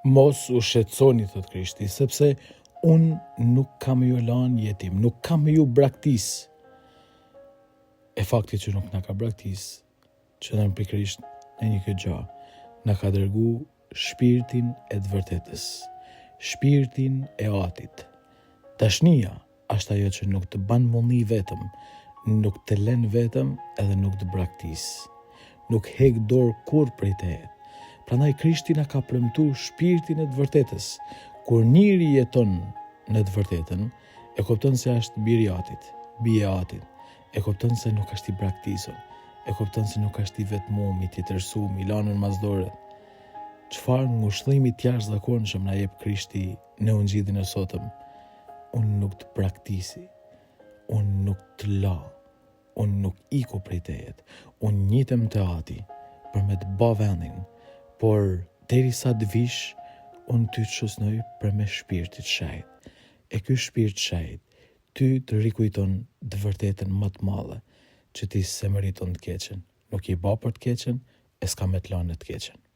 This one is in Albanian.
Mos u shqetësoni, thot Krishti, sepse unë nuk kam ju lanë jetim, nuk kam ju braktis. E fakti që nuk na ka braktis, që në pikërisht në një këtë gjë, na ka dërgu shpirtin e të vërtetës, shpirtin e atit. Dashnia është ajo që nuk të ban mundi vetëm, nuk të len vetëm edhe nuk të braktis. Nuk hek dorë kur prej teje. Prandaj Krishti na ka premtuar shpirtin e të vërtetës. Kur njëri jeton në të vërtetën, e kupton se është biri i atit, bie e atit. E kupton se nuk është i braktisur. E kupton se nuk është i vetmuar, i tërsuar, i lanën masdore. Çfarë ngushëllimi të jashtëzakonshëm na jep Krishti në ungjillin e sotëm? Unë nuk të braktisi, unë nuk të la, unë nuk iku prej tejet, unë njitem të ati për me të ba vendin, por derisa të vish, unë ty të shosnoj për me shpirtit shajt. E ky shpirt shajt, ty të rikujton të vërtetën më të madhe, që ti se meriton të keqen. Nuk i ba për të keqen, e s'ka me të lanë të keqen.